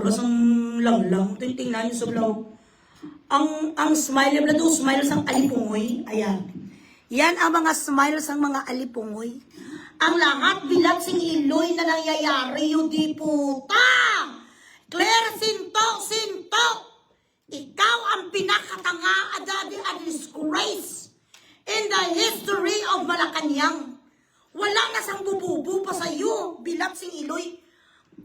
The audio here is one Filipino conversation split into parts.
Churas ang lang. Tingnan nyo sa vlog. Ang smile, yung blado, smile sang alipungoy. Ayan. Yan ang mga smiles ng mga alipungoy. Ang lahat bilang sing iloy na nangyayari, yung di puta! Claire, sinto! Ikaw ang pinakatanga at disgrace in the history of Malacanang. Wala na sang bububu pa sa'yo, bilang sing iloy.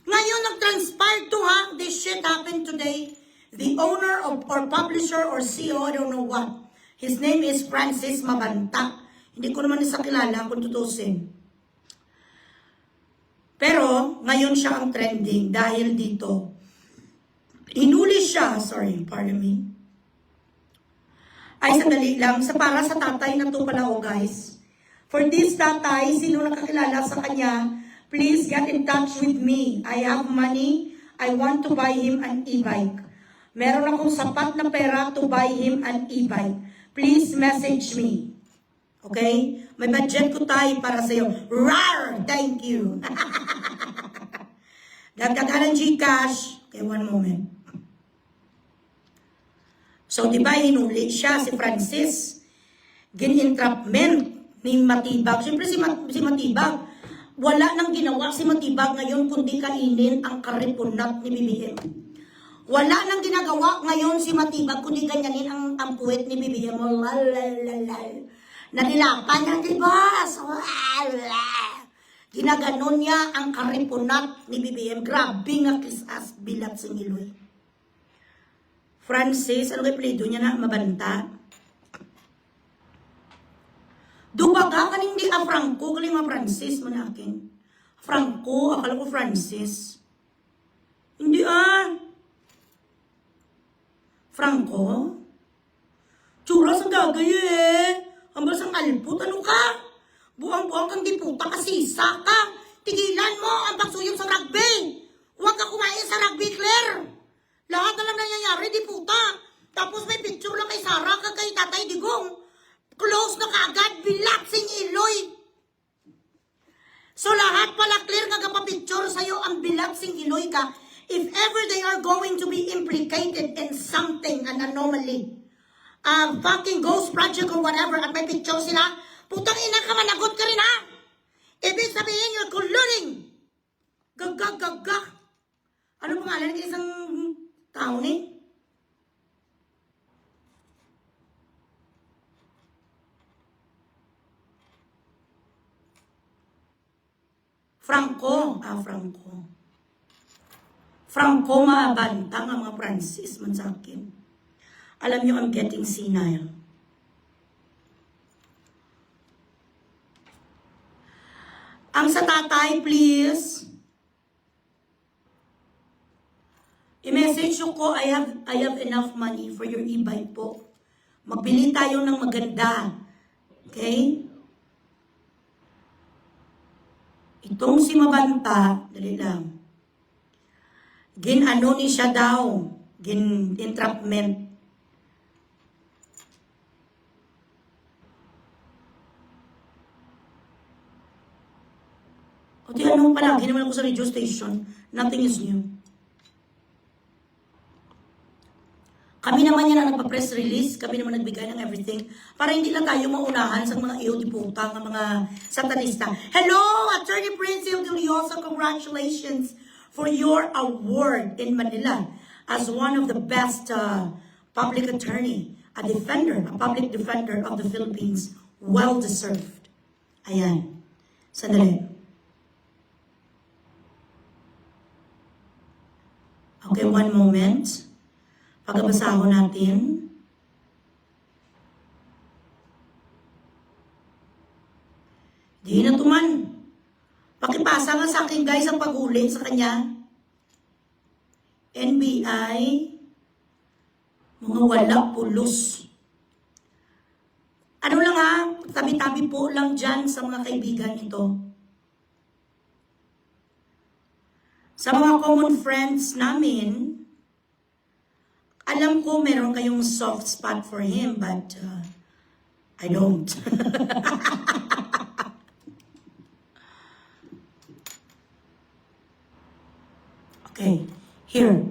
Ngayon, nag-transpire to ha, this shit happened today. The owner of, or publisher or CEO, I don't know what. His name is Francis Mabanta. Hindi ko naman isa kilala kung tutusin. Pero, ngayon siya ang trending dahil dito. Hinuli siya, sorry, pardon me. Ay, sandali lang. Para sa tatay na to pala, oh guys. For this tatay, sino nakakilala sa kanya, please get in touch with me. I have money. I want to buy him an e-bike. Meron akong sapat na pera to buy him an e-bike. Please message me. Okay? May budget ko tayo para sa'yo. Rar! Thank you. Dagdagan ng Gcash. Okay, one moment. So, di ba, hinuli siya, si Francis. Gin-entrapment ni Matibag. Siyempre, si Matibag, wala nang ginawa si Matibag ngayon kundi kainin ang karipunat ni BBM. Wala nang ginagawa ngayon si Matibag kundi ganyanin ang puwet ni BBM. Nanilapan niya, di boss? Ginaganon niya ang karipunat ni BBM. Grabe nga kisas bilat sa ngiloy. Francis, ano kayo plido niya na? Mabanta. Dubaga ka hindi Franco, kaling mga Francis mo na akin. Franco, akala ko Francis. Hindi Franco? Churas ang gagay eh. Hambal sang alput, ano ka? Buang-buang kang diputa kasi isa ka. Tigilan mo ang pagsuyong sa rugby. Huwag ka kumain sa rugby, Claire. Lahat na lang nangyayari, diputa. Tapos may picture lang kay Sarah, kay Tatay Digong. Close na kaagad, bilaksing iloy. So lahat pala, Claire, nagpapicture sa'yo ang bilaksing iloy ka. If ever they are going to be implicated in something, an anomaly, fucking ghost project or whatever, at may picture sila, putang ina ka, managot ka rin ha. Ibig sabihin, you're colluding. Gagagagag. Ano pangalan ng isang tao ni? Franco. Franco. Franco maabantang ang mga Francis man sa akin. Alam niyo, I'm getting senile. Ang sa tatay, please. I-message ko, I have enough money for your e-bike po. Magbili tayo ng maganda. Okay? Itong si Mabanta, dali lang. Gin-ano ni siya daw. Gin-entrapment. O di ano palagi naman ako sa radio station. Nothing is new. Kami naman yan ang nagpa-press release, kami naman nagbigay ng everything para hindi lang tayo maunahan sa mga iyo di puta, ng mga satanista. Hello, Attorney Prince Ildeosa, congratulations for your award in Manila as one of the best public attorney, a public defender of the Philippines. Well deserved. Ayan. Sandali. Okay, one moment. Pagkabasaho natin. Di na tuman. Pakipasa nga sa akin guys ang paghuli sa kanya. NBI. Mga wala pulos. Ano lang ha, tabi-tabi po lang dyan sa mga kaibigan ito. Sa mga common friends namin, alam ko meron kayong soft spot for him, but I don't. Okay. Here.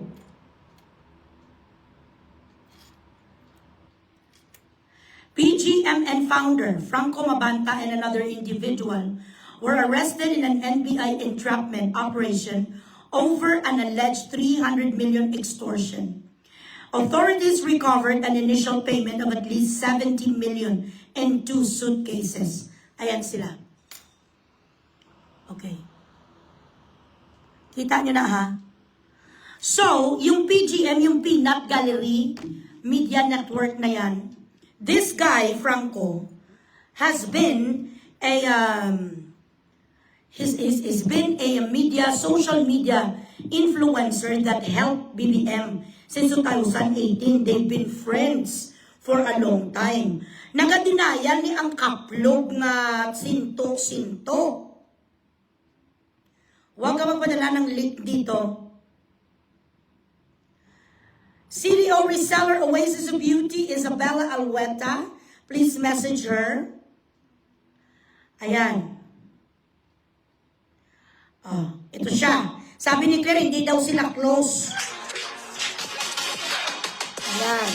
PGMN founder Franco Mabanta and another individual were arrested in an NBI entrapment operation over an alleged 300 million extortion. Authorities recovered an initial payment of at least 70 million in 2 suitcases. Ayan sila. Okay. Kita nyo na ha? So, yung PGM, yung Peanut Gallery Media Network na yan, this guy, Franco, has been a he's been a social media influencer that helped BBM since 2018. They've been friends for a long time. Nagadinayan ni ang kaplog nga sinto-sinto. Huwag ka magpadala ng link dito. CDO reseller Oasis of Beauty, Isabella Alweta. Please message her. Ayan. Oh, ito siya. Sabi ni Claire, hindi daw sila close. Ayan.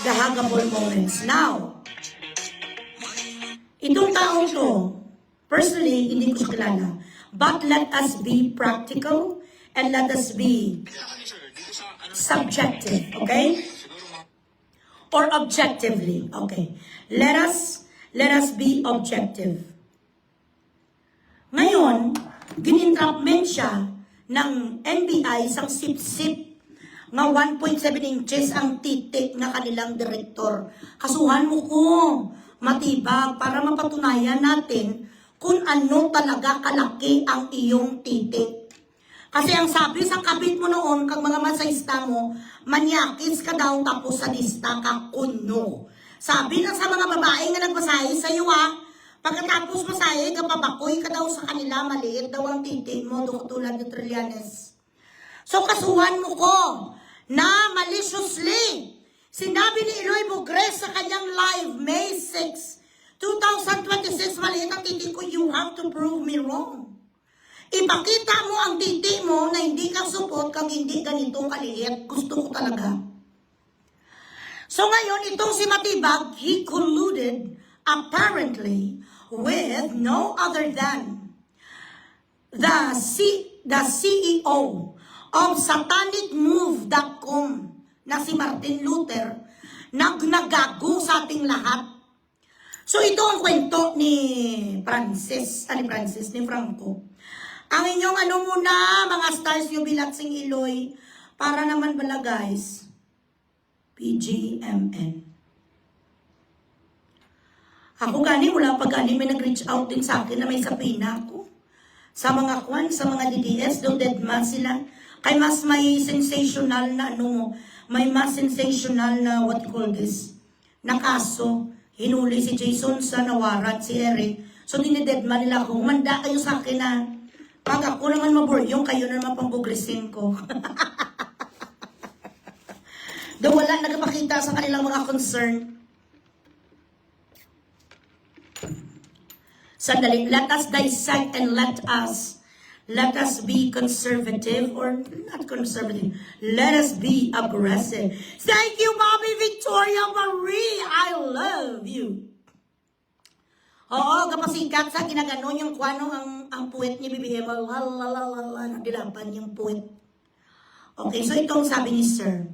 The huggable moments. Now, itong taong to, personally, hindi ko siya kilala. But let us be practical and let us be subjective, okay? Or objectively, okay? Let us be objective. Ngayon, ginintrapment siya ng NBI sang sip-sip nga 1.7 inches ang titik na kanilang direktor. Kasuhan mo ko, matibag, para mapatunayan natin kung ano talaga kalaki ang iyong titik. Kasi ang sabi sa kabit mo noon, kang mga masayista mo, manyakis ka daw tapos sa lista ka kuno. Sabi na sa mga babae nga nagmasahe sa iyo pagkatapos masahe, kapabakoy ka daw sa kanila, maliit daw ang titik mo, tulad ng Trillanes. So kasuhan mo ko na maliciously, sinabi ni Eloy Bugres sa kanyang live, May 6, 2026, maliit ang titik ko, you have to prove me wrong. Ipakita mo ang titik mo na hindi ka support kang hindi ganito kaliit. Gusto ko talaga. So ngayon, itong si Matibag, he colluded apparently with no other than the CEO of SatanicMove.com na si Martin Luther, nagago sa ating lahat. So ito ang kwento ni Franco. Ang inyong muna, mga stars nyo bilatsing Iloy, para naman pala guys, PGMN. Ako gani, wala pa gani, may nag-reach out din sa akin na may sapina ako. Sa mga kwan, sa mga DDS, do dead man sila. Kay mas may sensational na may mas sensational na what you call this, na kaso, hinuli si Jason sa nawarat si Eric. So dinided man nila ako, humanda kayo sa akin na, pag ako naman maburyong, kayo na naman pambugrisin ko. Do wala nagpakita sa kanilang mga concern. Sandali, let us dissect and let us be conservative or not conservative. Let us be aggressive. Thank you, Mommy Victoria Marie. I love you. Oo, kapasikat sa ginaganon yung kwano ang puwet niya BBM. Nadilapan yung puwet. Okay, so itong sabi ni Sir.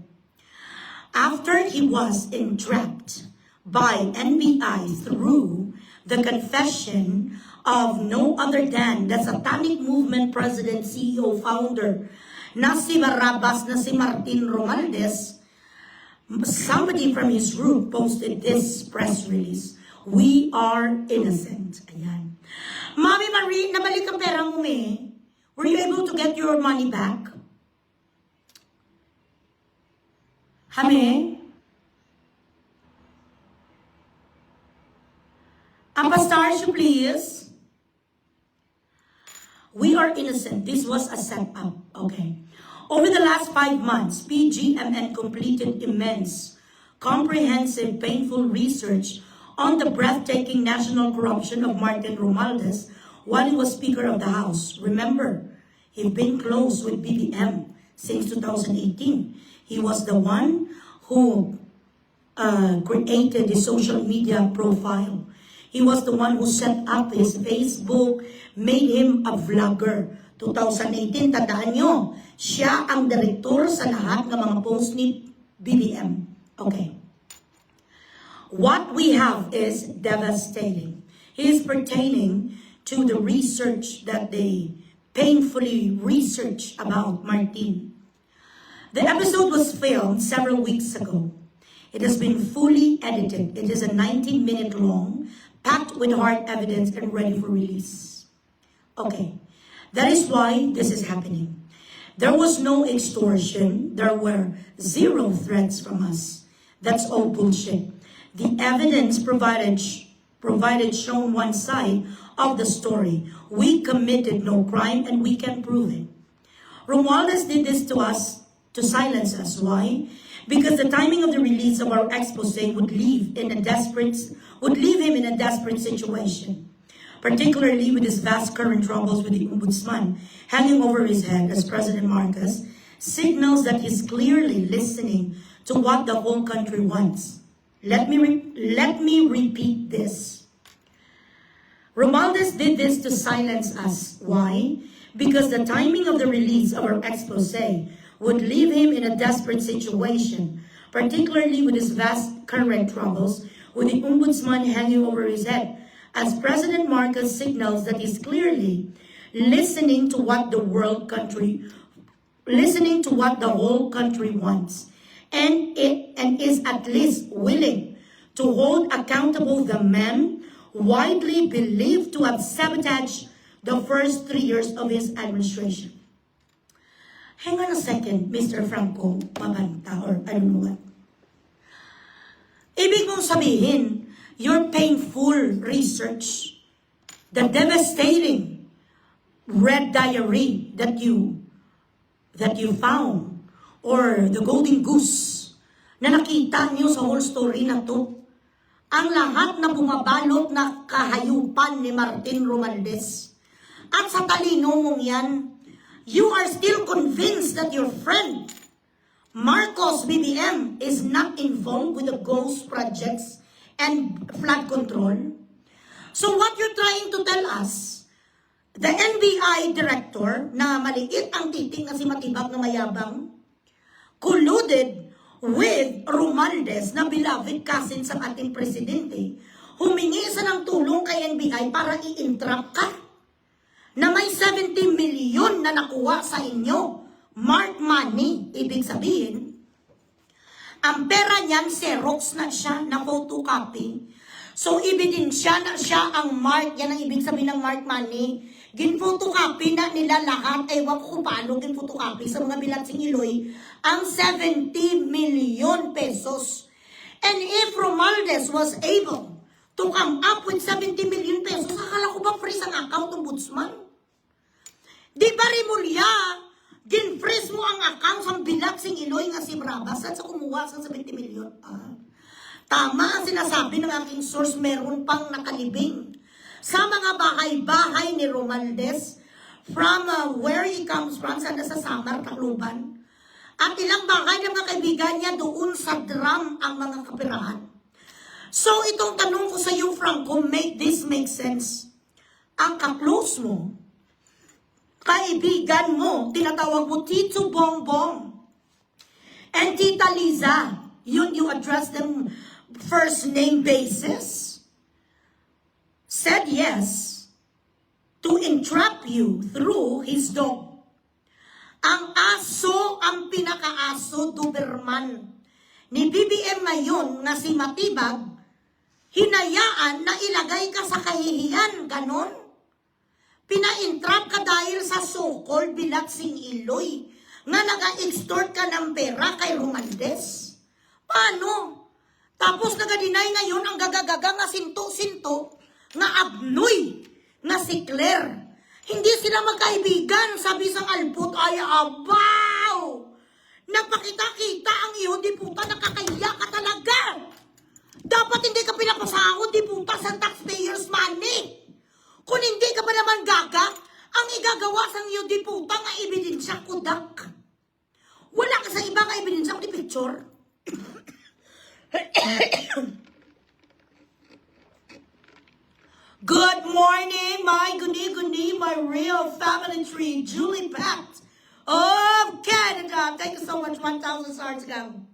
After he was entrapped by NBI through the confession of no other than the Satanic Movement President, CEO, founder, na si Barrabas, na si Martin Romualdez, somebody from his group posted this press release. We are innocent. Ayan. Mami Marie, nabalik ang pera mo, me. Were you able to get your money back? Hame? Pastor, please. We are innocent. This was a setup. Okay. Over the last 5 months, PGMN completed immense, comprehensive, painful research on the breathtaking national corruption of Martin Romualdez, while he was Speaker of the House. Remember, he'd been close with BBM since 2018. He was the one who created the social media profile. He was the one who set up his Facebook, made him a vlogger. 2018, tandaan nyo, siya ang direktor sa lahat ng mga post ni BBM. Okay. What we have is devastating. It is pertaining to the research that they painfully researched about Martin. The episode was filmed several weeks ago. It has been fully edited. It is a 19-minute long, packed with hard evidence and ready for release. Okay, that is why this is happening. There was no extortion. There were zero threats from us. That's all bullshit. The evidence provided shown one side of the story. We committed no crime and we can prove it. Romualdez did this to us to silence us. Why? Because the timing of the release of our expose would leave him in a desperate situation, particularly with his vast current troubles with the Ombudsman hanging over his head as President Marcos signals that he's clearly listening to what the whole country wants. Let me repeat this. Romualdez did this to silence us. Why? Because the timing of the release of our expose would leave him in a desperate situation, particularly with his vast current troubles, with the Ombudsman hanging over his head, as President Marcos signals that he's clearly listening to what the whole country wants, and is at least willing to hold accountable the men widely believed to have sabotaged the first 3 years of his administration. Hang on a second, Mr. Franco Mabanta, or I don't know what. Ibig mong sabihin, your painful research, the devastating red diary that you found, or the golden goose na nakita niyo sa whole story na to, ang lahat na bumabalot na kahayupan ni Martin Romualdez. At sa talino mong yan, you are still convinced that your friend, Marcos BBM, is not involved with the ghost projects and flood control. So what you're trying to tell us, the NBI director na maliit ang titing na si Matibag na mayabang, colluded with Romualdez na beloved cousin sa ating presidente, humingi sa ng tulong kay NBI para i-entrap ka na may 70 milyon na nakuha sa inyo. Mark money. Ibig sabihin, ang pera niyan, Xerox na siya, na photocopy. So, ebidensya na siya ang mark. Yan ang ibig sabihin ng mark money. Gin-photocopy na nila lahat. Ewan ko kung paano gin-photocopy sa mga bilansing Iloy ang 70 milyon pesos. And if Romualdez was able to come up with 70 million pesos, akala ko ba freeze ang account ng Ombudsman? Di ba, Rimulya, gin-freeze mo ang account sa bilansing Iloy nga si Brabas at sa kumuha sa 70 milyon? Tama ang sinasabi ng aking source, meron pang nakalibing sa mga bahay-bahay ni Romualdez from where he comes from, sa Samar, Tacloban. At ilang bahay ng mga kaibigan niya doon sa drum ang mga kapirahan. So itong tanong ko sa iyo, Franco, make this make sense. Ang ka-close mo, kaibigan mo, tinatawag mo Tito Bongbong and Tita Liza, yun you address them first name basis, said yes to entrap you through his dog. Ang aso, ang pinaka-aso, Doberman, ni BBM ngayon na si Matibag, hinayaan na ilagay ka sa kahihiyan, ganon. Pina-entrap ka dahil sa so-called bilaksing Iloy, nga naga-extort ka ng pera kay Romualdez. Paano? Tapos naga-deny ngayon ang gagagaga nga sinto-sinto, nga abnoy, nga si Claire. Hindi sila magkaibigan, sabi sang Alput, ay abaw! Nagpakita-kita ang iyo, di puta, nakakahiya ka talaga. Dapat hindi ka pinapasahod, di puta, sa taxpayers' money. Kung hindi ka pa naman gaga, ang igagawa sa iyo di puta nga ebidensya kudak. Wala ka sa ibang ebidensya kundi picture. Good morning, my guni, my real family tree, Julie Pat of Canada. Thank you so much, 1,000 stars ago.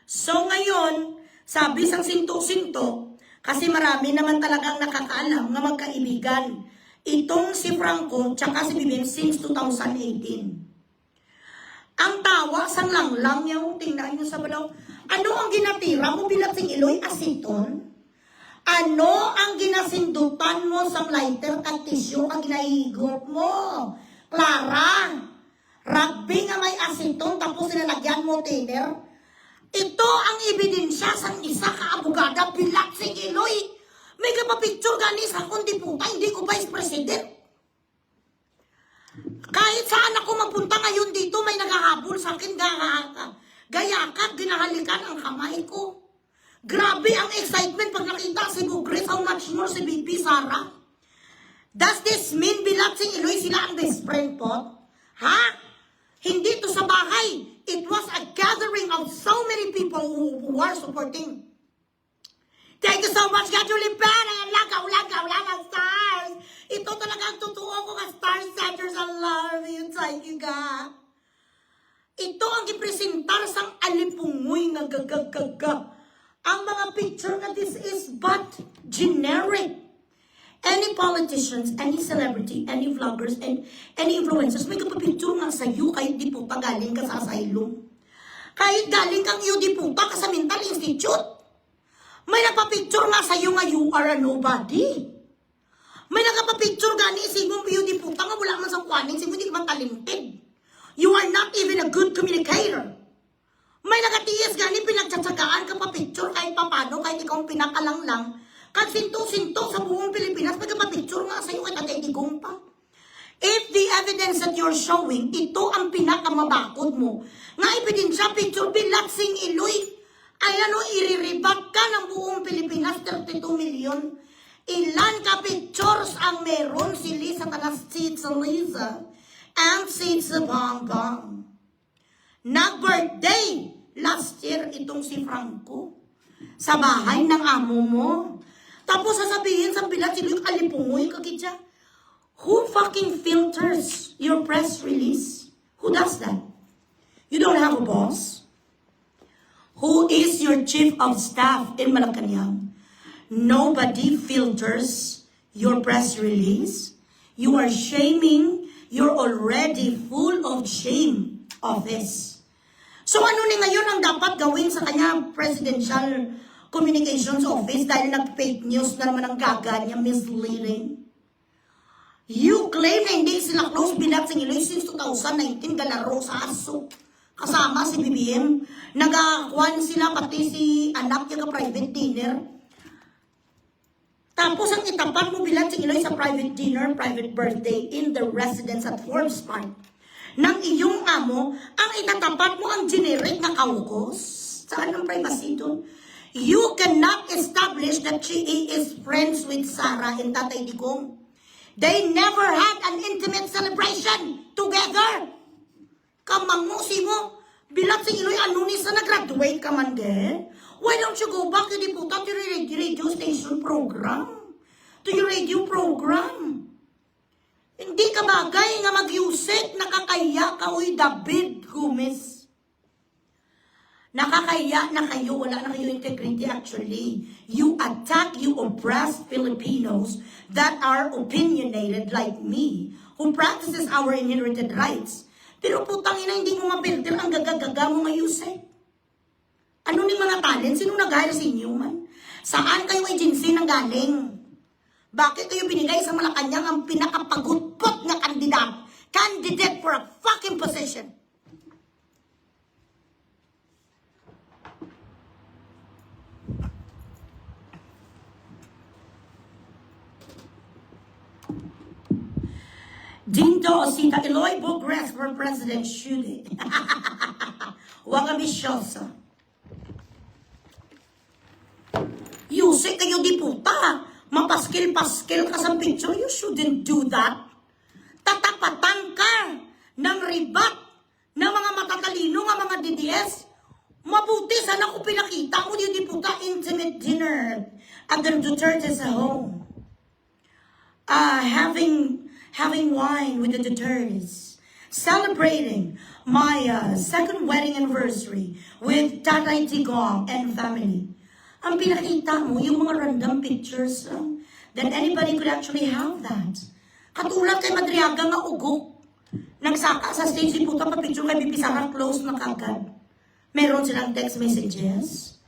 So ngayon, sabi sang sinto-sinto, kasi marami naman talagang nakakaalam na magkaibigan. Itong si Franco, tsaka si Bibim since 2018. Ang tawa, sang lang yung tingnan nyo sa balaw. Ano ang ginatira mo bilang sing Iloy Asiton? Ano ang ginasindutan mo sa lighter at tissue ang ginahigot mo? Clara, rugby nga may asiton tapos nilalagyan mo thinner. Ito ang ebidensya sa isa ka abogada bilat si Iloy. May kapapicture gani sa kundi puta, hindi ko vice president. Kahit saan ako mapunta ngayon dito, may naghahabol sa akin, gayakap, ginahalikan ang kamay ko. Grabe ang excitement pag nakita si Bugres, how much more si BP Sara. Does this mean bilat si Iloy sila ang best friend po? Ha? Hindi to sa bahay. It was a gathering of so many people who are supporting. Thank you so much, Julie Pan. Ayan, lagaw, stars. Ito talaga ang totoo ko ka star setters. I love you. Thank you, God. Ito ang ipresentar sang alipungoy nga gagagaga. Ang mga picture na this is but generic. Any politicians, any celebrity, any vloggers, and any influencers, may kapapicture nga sa'yo kahit di puta galing ka sa asylum. Kahit galing kang iyo di puta ka sa mental institute. May nagpapicture nga sa'yo nga you are a nobody. May nagpapicture gani sigong iyo di puta nga wala man sa kwanin, sigong hindi ka man talented. You are not even a good communicator. May nagatiis gani pinagtsatsagaan ka pa picture kahit papano, kahit ikaw pinakalang lang. Kahit sinto-sinto sa buong Pilipinas, may kapapicture nga sa'yo kahit atay-digong pa. If the evidence that you're showing, ito ang pinakamabakod mo. Nga ebidensya, picture, bilat sing Iloy. Ay ano, iriribat ka ng buong Pilipinas, 32 million. Ilan ka pictures ang meron si Lisa Tanasit sa Lisa and si Bongbong. Nag-birthday last year itong si Franco sa bahay ng amo mo. Tapos sasabihin sa bilat sila yung alipungoy kakitya. Who fucking filters your press release? Who does that? You don't have a boss? Who is your chief of staff in Malacanang? Nobody filters your press release. You are shaming. You're already full of shame of this. So ano ni ngayon ang dapat gawin sa kanya presidential communications office dahil nag-fake news na naman ang gaga niya, misleading? You claim na hindi sila close bilat sa Iloy since 2019, galaro sa aso. Kasama si BBM. Nagakuan sila pati si anak niya ka private dinner. Tapos ang itapat mo bilat sa Iloy sa private dinner, private birthday in the residence at Forbes Park. Nang iyong amo, ang itatapat mo ang generic na kaukos. Saan ang privacy doon? You cannot establish that she is friends with Sarah and Tatay Digong. They never had an intimate celebration together. Kamangusi mo, bilat si Iloy Anunis na nag-graduate ka man din. Why don't you go back to the puta to your radio station program? To your radio program. Hindi ka bagay nga mag-usik, nakakaya ka, uy, David Gomez. Nakakaya na kayo, wala na kayo integrity actually. You attack, you oppress Filipinos that are opinionated like me, who practices our inherited rights. Pero putang ina, hindi mo mapilter ang gagagaga mo ngayusik. Ano ni mga talent? Sino nag-hire sa inyo man? Saan kayo agency nang galing? Bakit kayo binigay sa Malacanang ang pinakapagutpot na candidate for a fucking position? Dinto Osita Iloy Bugres for President Shuli. Huwag ambisyoso. Yusik kayo di puta. mapaskil-paskil ka sa picture, you shouldn't do that. Tatapatan ka ng ribat ng mga matatalino ng mga DDS. Mabuti, sana ko pinakita mo yung diputa intimate dinner at the Duterte's home. Having wine with the Dutertes. Celebrating my second wedding anniversary with Tatay Tigong and family. Ang pinakita mo, yung mga random pictures, that anybody could actually have that. Katulad kay Madriaga nga ugok. Nagsaka sa stage ni puta pa-picture kay Bipisarang close na kagad. Meron silang text messages.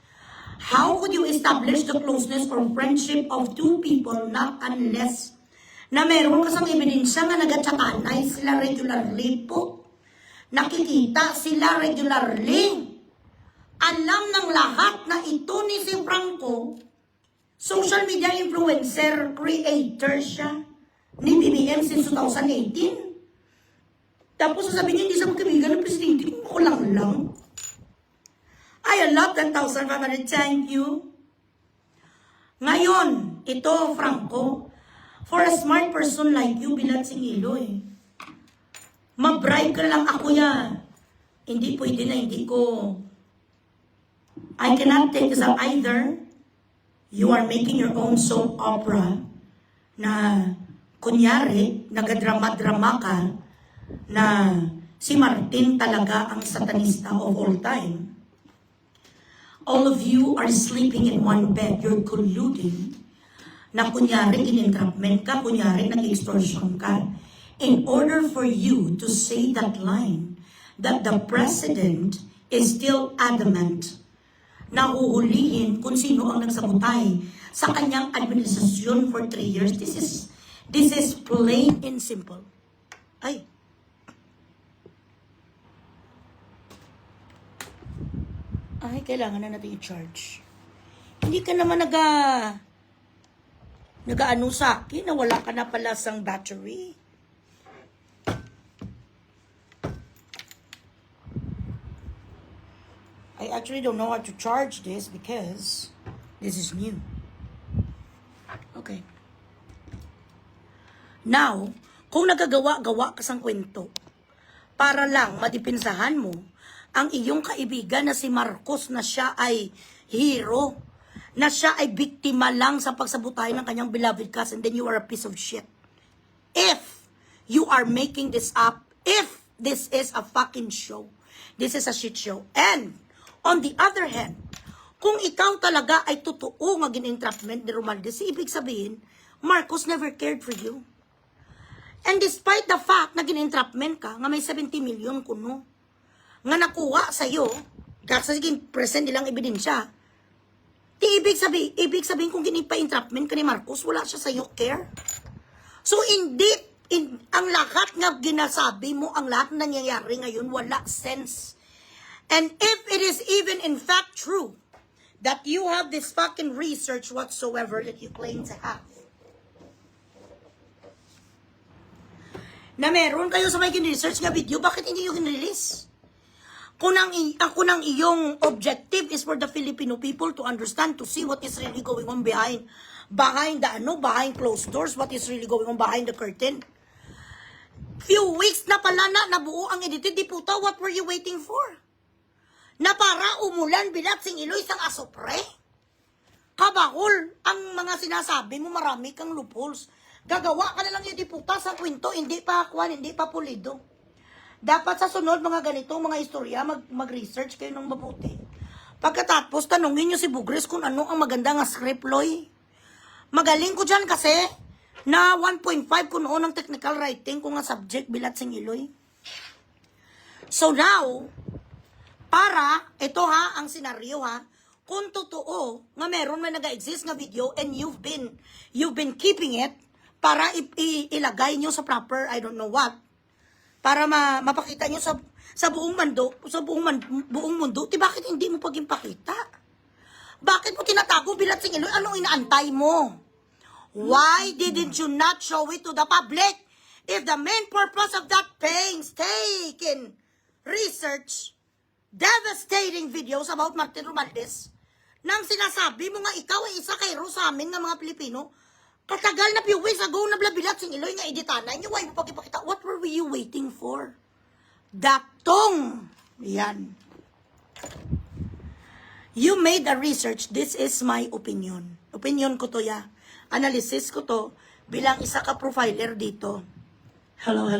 How could you establish the closeness or friendship of two people not unless na meron kasang ebidensya nga nagatsakanay sila regularly po. Nakikita sila regularly. Alam ng lahat na ito ni si Franco, social media influencer, creator siya, ni BBM since 2018. Tapos sasabihin niya, hindi sa magkaibigan ng presidente, kung lang. I love 10,500, thank you. Ngayon, ito, Franco, for a smart person like you, Bilat Singiloy, ma-bribe ka lang ako yan. Hindi pwede na, hindi ko. I cannot take this up either. You are making your own soap opera na kunyari, nagadrama-drama ka na si Martin talaga ang satanista of all time. All of you are sleeping in one bed. You're colluding na kunyari in-entrapment ka, kunyari nag-extortion ka. In order for you to say that line, that the president is still adamant na huhulihin kung sino ang nagsabotay sa kanyang administrasyon for 3 years. This is plain and simple. Ay. Ay, kailangan na natin i-charge. Hindi ka naman nag-ano sa akin na wala ka na pala sang battery. I actually don't know how to charge this because this is new. Okay. Now, kung nagagawa-gawa ka sang kwento, para lang madipinsahan mo ang iyong kaibigan na si Marcos na siya ay hero, na siya ay biktima lang sa pagsabotay ng kanyang beloved cousin, then you are a piece of shit. If you are making this up, if this is a fucking show, this is a shit show. And on the other hand, kung ikaw talaga ay totoo nga gin-entrapment ni Romualdez, ibig sabihin, Marcos never cared for you. And despite the fact na gin-entrapment ka, nga may 70 million kuno, nga nakuha sa'yo, kasi present nilang ebidensya, ibig sabihin kung ginipa-entrapment ka ni Marcos, wala siya sa'yo care. So ang lahat nga ginasabi mo, ang lahat na nangyayari ngayon, wala sense. And if it is even in fact true that you have this fucking research whatsoever that you claim to have, na meron kayo sa may research nga video, bakit hindi yung release? Kung ang iyong objective is for the Filipino people to understand, to see what is really going on behind closed doors, what is really going on behind the curtain. Few weeks na pala na nabuo ang edited, di puta, what were you waiting for? Na para umulan Bilat Singiloy sang asopre? Kabahol ang mga sinasabi mo, marami kang loopholes. Gagawa ka na lang yung diputa sa kwento, hindi pa pulido. Dapat sa sunod mga ganito, mga istorya, mag-research kayo ng mabuti. Pagkatapos, tanongin nyo si Bugres kung ano ang maganda nga script, Loy. Magaling ko dyan kasi na 1.5 ko noon ng technical writing kung nga subject Bilat Singiloy. So now, para, ito ha, ang senaryo ha, kung totoo nga meron man nag-exist nga video and you've been keeping it para ilagay nyo sa proper, I don't know what, para mapakita nyo sa buong mundo, bakit hindi mo pag-impakita? Bakit mo tinatago Bilat Singiloy? Anong inaantay mo? Why didn't you not show it to the public? If the main purpose of that painstaking research, devastating videos about Martin Romualdez, nang sinasabi mo nga ikaw ay isa kay sa amin ng mga Pilipino, Katagal na few weeks ago na blabilat sing Iloy nga editanay niyo. Why mo pagkipakita? What were you waiting for? Daktong. Yan. You made a research. This is my opinion. Opinion ko to ya. Analysis ko to bilang isa ka profiler dito. Hello.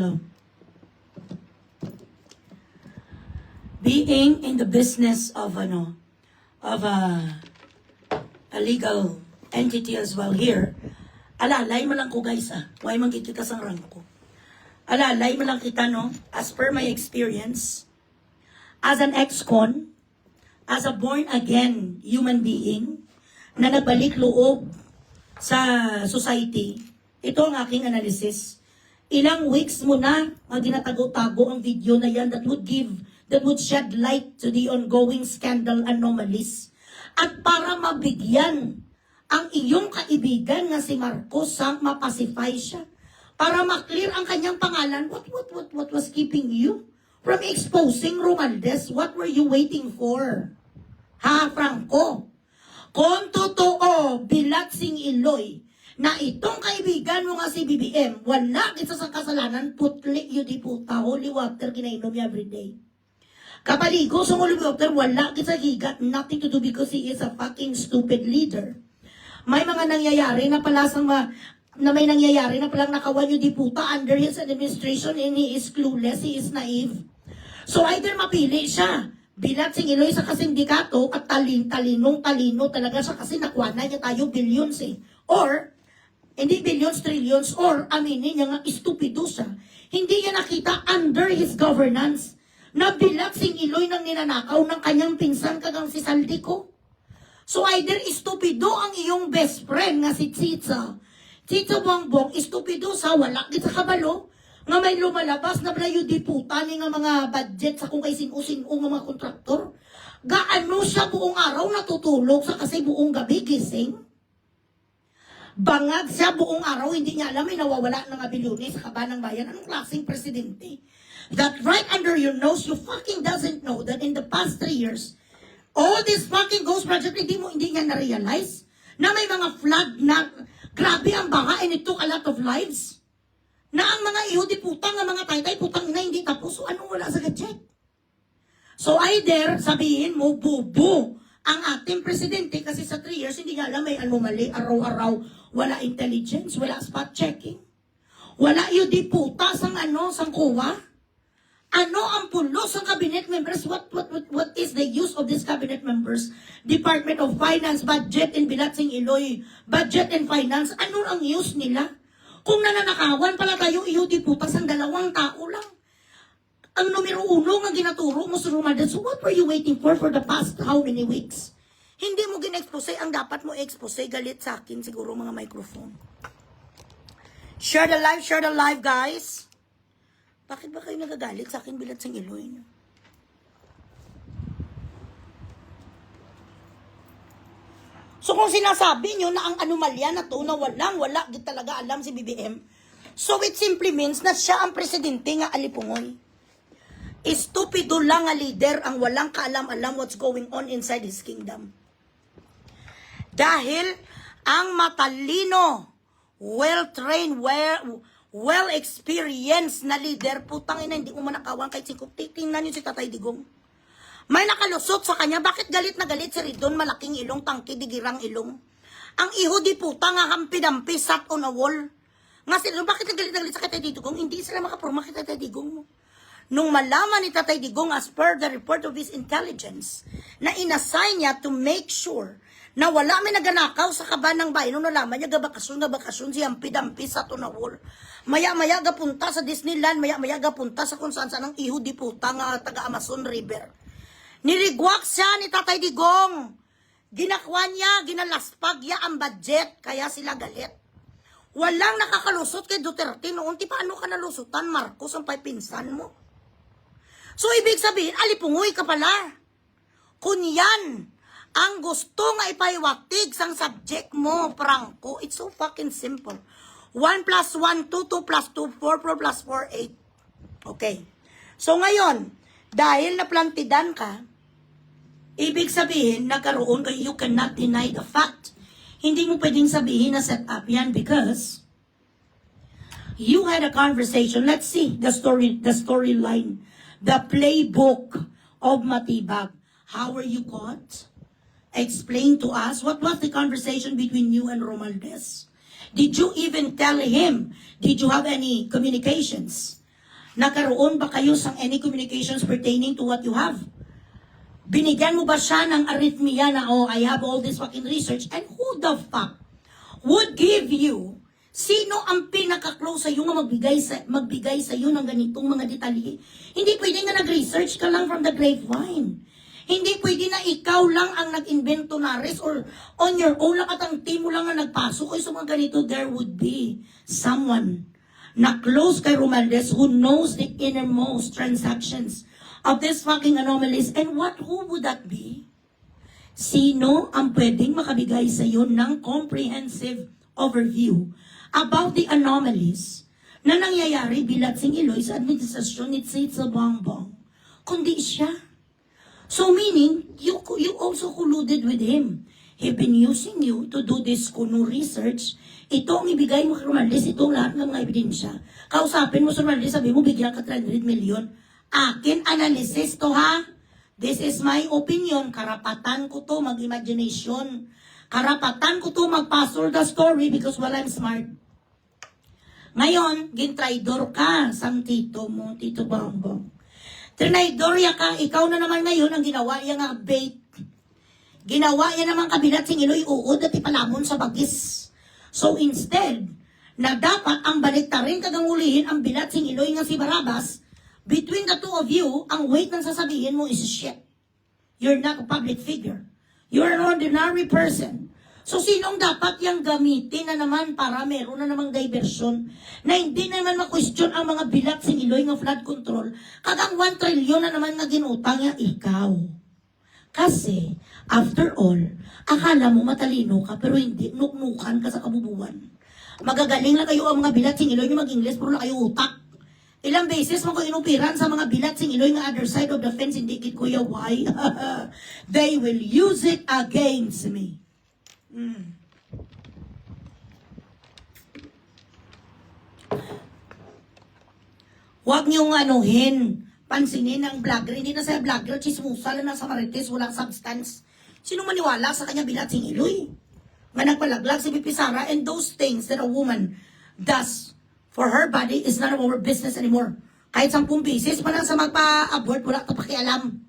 Being in the business of a legal entity as well here, alalay mo lang ko guys Why man kita sa rank ko? Alalay mo lang kita no, as per my experience, as an ex-con, as a born-again human being, na nagbalik loob sa society, ito ang aking analysis. Ilang weeks mo na ginatago-tago ang video na yan that would shed light to the ongoing scandal anomalies. At para mabigyan ang iyong kaibigan nga si Marcos sang mapacify siya, para maklear ang kanyang pangalan, what was keeping you from exposing Romualdez? What were you waiting for? Ha, Franco? Kung totoo, bilat sing Iloy, na itong kaibigan mo nga si BBM, wala kita sa kasalanan, putli yun di puta, holy water kinainom niya everyday. Kapaligo sa holy water, wala kita higat, nothing to do because he is a fucking stupid leader. May mga nangyayari na pala may nangyayari na palang nakawan yung di puta under his administration and he is clueless, he is naive. So either mapili siya, bilat sing Iloy sa kasindikato at talino talaga siya kasi nakuha na niya tayo billions Or, hindi billions, trillions, or aminin niya nga stupido siya. Hindi niya nakita under his governance na bilat sing Iloy nang ninanakaw ng kanyang pinsan kagang si Saldico. So either stupido ang iyong best friend nga si Tita Bongbong, stupido sa wala kita kabalo, nga may lumalabas na blayo di puta ni nga mga budget sa kung kay sinu-sinu nga mga kontraktor. Gaano siya buong araw natutulog sa kasi buong gabi gising? Bangag siya buong araw, hindi niya alam, may nawawala ng abiliones sa kabanang bayan. Anong klaseng presidente? That right under your nose, you fucking doesn't know that in the past 3 years, all this fucking ghost project, hindi niya na-realize na may mga flood na grabe ang baha and it took a lot of lives. Na ang mga ihudi putang, ang mga taytay putang na hindi tapos. So anong wala sa gadget? So either sabihin mo, bubo ang ating presidente kasi sa 3 years hindi nga alam may anomaly, araw-araw, wala intelligence, wala spot checking. Wala ihudi puta sang sang kuwa. Ano ang pulos ng cabinet members? What is the use of these cabinet members? Department of Finance, Budget and Bilatsing Iloy, Budget and Finance, ano ang use nila? Kung nananakawan pala tayo, ihudi putas ang 2 tao lang. Ang numero 1 nga ginaturo mo sa Romualdez, so what were you waiting for the past how many weeks? Hindi mo gina-expose, ang dapat mo expose, galit sa akin siguro mga microphone. Share the live guys. Bakit ba kayo nagagalit sa akin bilat sang Iloy? So kung sinasabi nyo na ang anomalya na to na wala talaga alam si BBM, so it simply means na siya ang presidente nga alipungoy. Estupido lang nga leader ang walang kaalam-alam what's going on inside his kingdom. Dahil ang matalino, well-trained, well-experienced na leader, putang ina, hindi mo manakawan kahit singkop. Tingnan nyo si Tatay Digong. May nakalusot sa kanya, bakit galit na galit si Ridon, malaking ilong, tangki, digirang ilong. Ang iho di puta nga hampi-dampi, sat on a wall. Nga sila, bakit galit na galit sa Tatay Digong? Hindi sila makapurma kay Tatay Digong mo. Nung malaman ni Tatay Digong as per the report of his intelligence, na inassign niya to make sure na wala may naganakaw sa kabanang bayan, nung nalaman niya gabakasyon, si hampi-dampi, sat on a wall. Maya-maya gapunta sa Disneyland, maya-maya gapunta sa kung saan-saan ang iho di puta nga taga Amazon River. Nirigwak siya ni Tatay Digong. Ginakwa niya, ginalaspag niya ang budget, kaya sila galit. Walang nakakalusot kay Duterte noon. Paano ka nalusutan, Marcos, ang pinsan mo? So, ibig sabihin, alipungoy ka pala. Kung yan ang gusto nga ipaiwatig sang subject mo, Franco, it's so fucking simple. 1 plus 1, 2, 2 plus 2, 4, 4 plus 4, 8. Okay. So, ngayon, dahil naplantidan ka, ibig sabihin, nagkaroon kayo, you cannot deny the fact. Hindi mo pwedeng sabihin na set up yan because you had a conversation. Let's see the storyline, the playbook of Matibag. How were you caught? Explain to us, what was the conversation between you and Romualdez? Did you even tell him? Did you have any communications? Nagkaroon ba kayo sa any communications pertaining to what you have? Binigyan mo ba siya ng arrhythmia na, oh, I have all this fucking research? And who the fuck would give you, sino ang pinaka-close sa iyo na magbigay sa iyo ng ganitong mga detalye? Hindi pwede na nag-research ka lang from the grapevine. Hindi pwede na ikaw lang ang nag-invento na res or on your own lang at ang team mo lang ang nagpasok kayo sa mga ganito. There would be someone na close kay Romualdez who knows the innermost transactions of these fucking anomalies. And who would that be? Sino ang pwedeng makabigay sa iyo ng comprehensive overview about the anomalies na nangyayari Bilatsing Iloy sa administrasyon ni Sitsa Bongbong? Kundi siya. So meaning, you also colluded with him. He been using you to do this kuno research. Ito ang ibigay mo kay Romualdez, itong lahat ng mga ebidensya. Kausapin mo sa Romualdez, sabi mo, bigyan ka 300 million. Akin, analysis to ha. This is my opinion. Karapatan ko to mag-imagination. Karapatan ko to mag-pastor the story because I'm smart. Ngayon, gintraidor ka sang tito mo, Tito Bongbong. Trinaidorya ka, ikaw na naman ngayon ang ginawa niya nga bait. Ginawa niya naman Bilatsing Iloy uod at ipalamon sa bagis. So instead, na dapat ang baliktarin kagangulihin ang Bilatsing Iloy nga si Barabas, between the two of you, ang weight ng sasabihin mo is shit. You're not a public figure. You're an ordinary person. So sinong dapat yang gamitin na naman para meron na namang diversion na hindi na naman ma-question ang mga Bilatsing Iloy nga flood control kagang 1 trillion na naman nga ginutang niya ikaw. Kasi, after all, akala mo matalino ka pero hindi, nuknukan ka sa kabubuan. Magagaling lang kayo ang mga Bilatsing Iloy yung mag-Ingles pero wala kayo utak. Ilang beses mo ko inupiran sa mga Bilatsing Iloy nga other side of the fence, hindi kit kuya why? They will use it against me. Huwag niyong anuhin, pansinin ang vlogger. Hindi na sa vlogger, chismusa lang nasa marites, walang substance. Sino maniwala sa kanya Bilatsing Iloy? Nga nagpalaglag si Pipi Sara, and those things that a woman does for her body is none of our business anymore. Kahit 10 beses pa lang sa magpa-abort, wala ka pakialam.